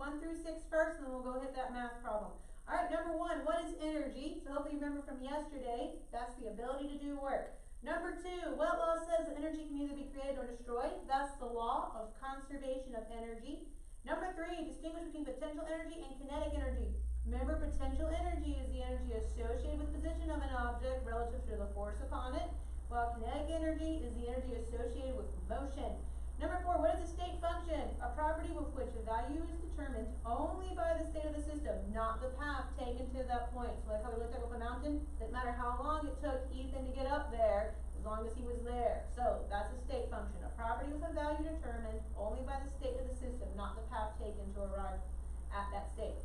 1 through 6 first, and then we'll go hit that math problem. All right, number 1, what is energy? So hopefully you remember from yesterday, that's the ability to do work. Number 2, what law says that energy can either be created or destroyed? That's the law of conservation of energy. Number 3, distinguish between potential energy and kinetic energy. Remember, potential energy is the energy associated with the position of an object relative to the force upon it, while kinetic energy is the energy associated with motion. Number 4, what is a state function? A property with which a value is determined only by the state of the system, not the path taken to that point. So like how we looked at with the mountain, didn't matter how long it took Ethan to get up there, as long as he was there. So that's a state function, a property with a value determined only by the state of the system, not the path taken to arrive at that state.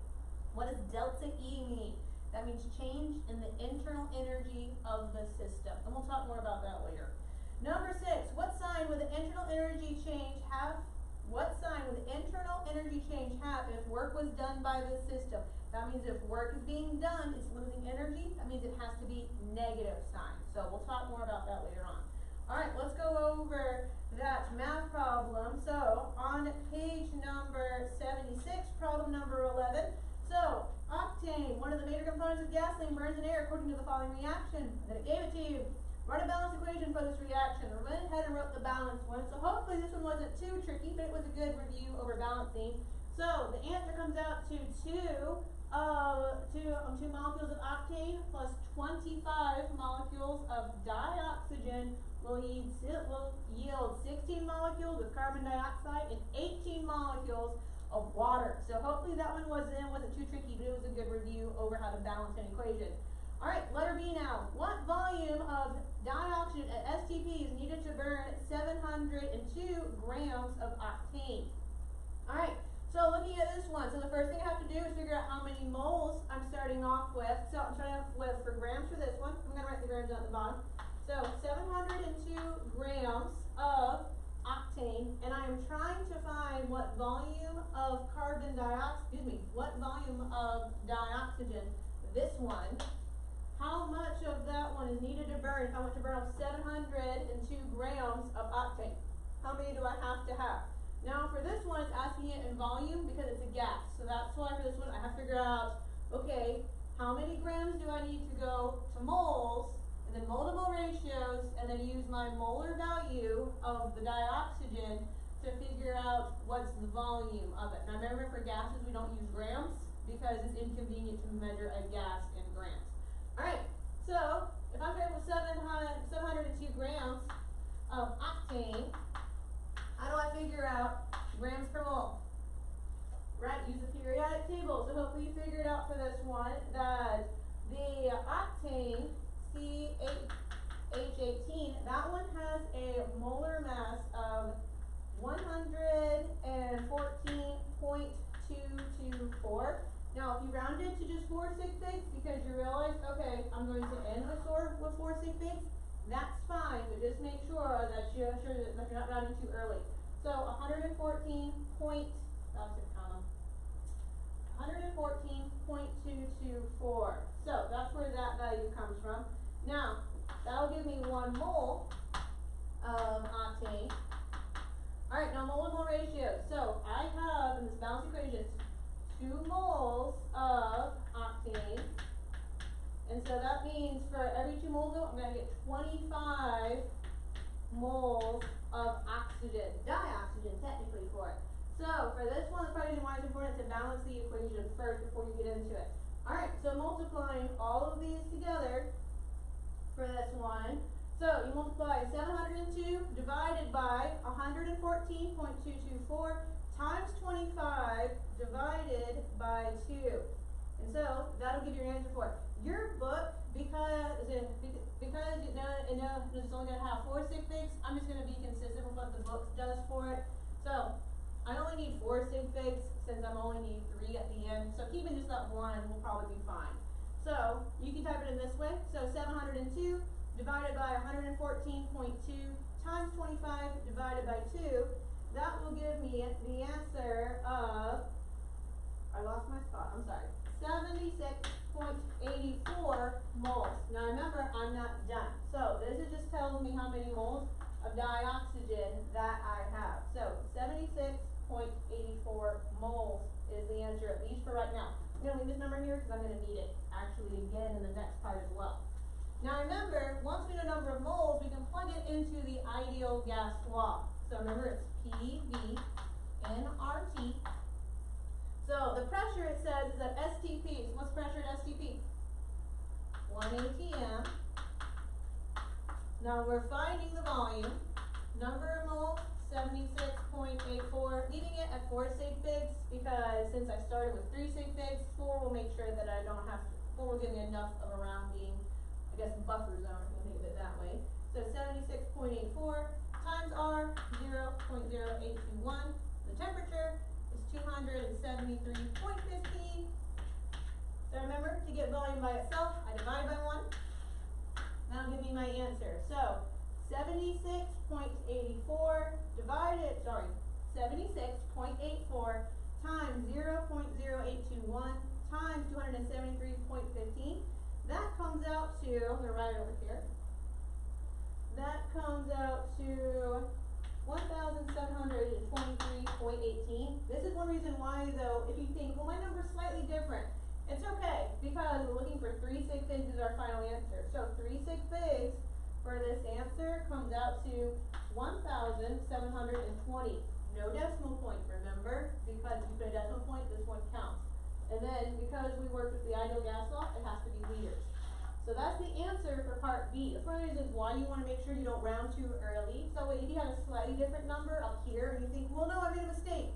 What does delta E mean? That means change in the internal energy of the system. And we'll talk more about that later. Number 6, what sign would the internal energy change have? What sign would the internal energy change have if work was done by the system? That means if work is being done, it's losing energy. That means it has to be negative sign. So we'll talk more about that later on. All right, let's go over that math problem. So on page number 76, problem number 11. So octane, one of the major components of gasoline, burns in air according to the following reaction. And then it gave it to you. Write a balance equation for this reaction. I went ahead and wrote the balance one. So hopefully this one wasn't too tricky, but it was a good review over balancing. So the answer comes out to two molecules of octane plus 25 molecules of dioxygen will yield 16 molecules of carbon dioxide and 18 molecules of water. So hopefully that one wasn't too tricky, but it was a good review over how to balance an equation. All right, letter B now. What volume of dioxygen at STP is needed to burn 702 grams of octane? All right, so looking at this one, so the first thing I have to do is figure out how many moles I'm starting off with. So I'm starting off with, for grams for this one, I'm going to write the grams down at the bottom. So 702 grams of octane, and I am trying to find what volume of dioxygen, this one, how much of that one is needed to burn if I want to burn off 702 grams of octane. How many do I have to have? Now for this one, it's asking it in volume because it's a gas. So that's why for this one, I have to figure out, okay, how many grams do I need to go to moles, and then multiple ratios, and then use my molar value of the dioxygen to figure out what's the volume of it. Now remember, for gases, we don't use grams because it's inconvenient to measure a gas in grams. All right, so if I'm here with 702 grams of octane, how do I figure out grams per mole? Right, use the periodic table. So hopefully you figured out for this one that the octane, CH18, that one has a molar mass of 114.224. Now, if you round it to just 4 sig figs because you realize, okay, I'm going to end with 4 sig figs, that's fine, but just make sure that you're not rounding too early. So 114.224. So that's where that value comes from. Now, that'll give me 1 mole of octane. All right, now mole to mole ratio. So I have in this balance equation 2 moles of octane. And so that means for every 2 moles, I'm going to get 25 moles of oxygen, dioxygen technically for it. So for this one, it's probably why it's important to balance the equation first before you get into it. All right, so multiplying all of these together for this one. So you multiply 702 divided by 114.224 times 25 divided by 2. And so that'll give you your answer for it. Your book, because it's only going to have 4 sig figs, I'm just going to be consistent with what the book does for it. So I only need 4 sig figs since I only need 3 at the end. So keeping just that 1 will probably be fine. So you can type it in this way. So 702 divided by 114.2 times 25 divided by 2. That will give me the answer of, I lost my spot, I'm sorry, 76.84 moles. Now remember, I'm not done. So this is just telling me how many moles of dioxygen that I have. So 76.84 moles is the answer, at least for right now. I'm gonna leave this number here because I'm gonna need it actually again in the next part as well. Now remember, once we know number of moles, we can plug it into the ideal gas law. So remember, it's PV nRT. So the pressure, it says, is at STP. So what's pressure at STP? 1 atm. Now we're finding the volume. Number of moles, 76.84. Leaving it at 4 sig figs because since I started with 3 sig figs, 4 will make sure that I don't have to, 4 will give me enough of a rounding, I guess, buffer zone, if you think of it that way. So 76.84 times R, 0.0821. The temperature is 273.15. So remember, to get volume by itself, I divide by 1. That'll give me my answer. So 76.84 divided, 76.84 times 0.0821 times 273.15. That comes out to, I'm going to write it over here. That comes out to 1,723.18. This is one reason why, though, if you think, well, my number's slightly different, it's okay, because we're looking for 3 sig figs is our final answer. So 3 sig figs for this answer comes out to 1,720. No decimal point, remember? Because if you put a decimal point, this one counts. And then, because we worked with the ideal gas law, it has to be liters. So that's the answer for part B. That's one of the reasons why you want to make sure you don't round too early. So if you have a slightly different number up here and you think, well, no, I made a mistake.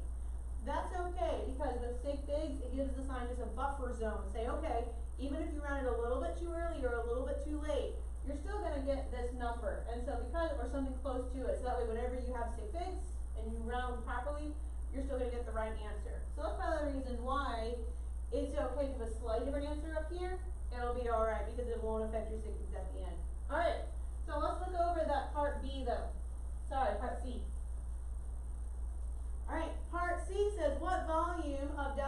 That's okay, because with sig figs, it gives the scientist a buffer zone. Say, okay, even if you rounded a little bit too early or a little bit too late, you're still going to get this number. And so because, or something close to it, so that way whenever you have sig figs and you round properly, you're still going to get the right answer. So that's probably the reason why it's okay to have a slightly different answer up here. It'll be alright because it won't affect your sig figs at the end. Alright, so let's look over that part B though. Sorry, part C. Alright, part C says what volume of the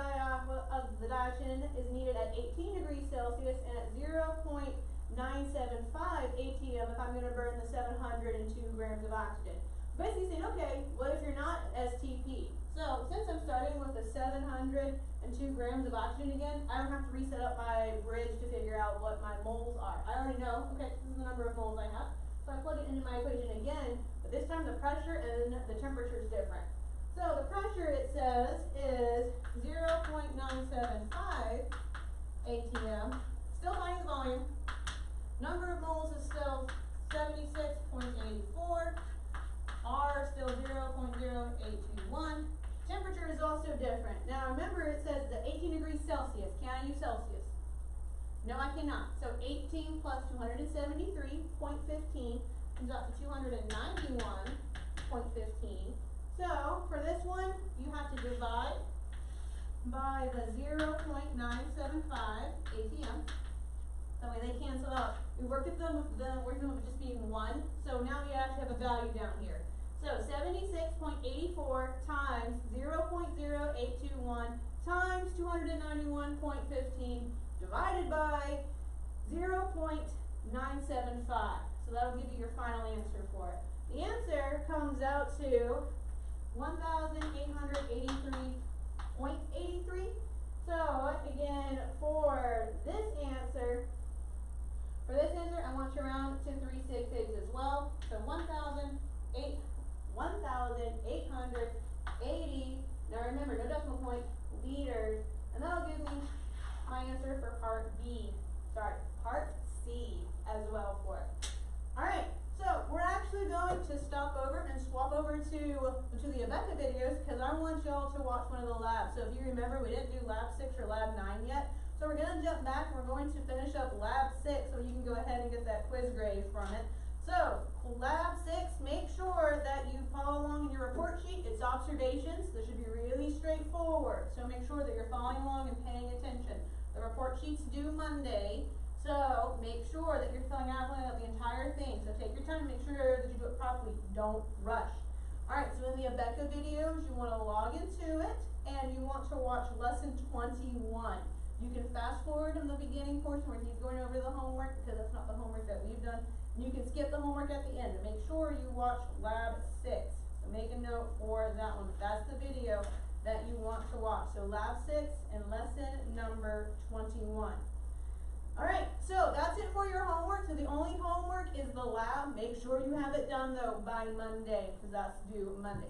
diatomaceous is needed at 18 degrees Celsius and at 0.975 ATM if I'm going to burn the 702 grams of oxygen. Basically saying, okay, what if you're not STP? So since I'm starting with the 702 grams of oxygen again, I don't have to reset up my bridge to figure out what my moles are. I already know, okay, this is the number of moles I have. So I plug it into my equation again, but this time the pressure and the temperature is different. So the pressure, it says, is 0.975 ATM. Still finding the volume. Number of moles is still 76.84. R still 0.0821. Temperature is also different. Now remember, it says the 18 degrees Celsius. Can I use Celsius? No, I cannot. So 18 plus 273.15 comes out to 291.15. So for this one, you have to divide by the 0.975 ATM. That way they cancel out. We worked with them with just being 1. So now we actually have a value down here. So 76.84 times 0.0821 times 291.15 divided by 0.975. So that'll give you your final answer for it. The answer comes out to 1,883.83. So again, for this answer, I want to round to 3 sig figs as well. So 1,880. Now remember, no decimal point, liters, and that'll give me my answer for part C as well for it. All right. So we're actually going to stop over and swap over to the Abeka videos because I want y'all to watch one of the labs. So if you remember, we didn't do lab 6 or lab 9 yet. So we're going to jump back and we're going to finish up lab 6 so you can go ahead and get that quiz grade from it. So lab 6, make sure that you follow along in your report sheet. It's observations. This should be really straightforward. So make sure that you're following along and paying attention. The report sheet's due Monday. So make sure that you're filling out the entire thing. So take your time and make sure that you do it properly. Don't rush. Alright, so in the Abeka videos, you want to log into it and you want to watch lesson 21. You can fast forward in the beginning portion where he's going over the homework because that's not the homework that we've done. And you can skip the homework at the end. Make sure you watch lab 6. So make a note for that one. That's the video that you want to watch. draw. So lab 6 and lesson number 21. Alright, so that's it for your homework. So the only homework is the lab. Make sure you have it done though by Monday, because that's due Monday.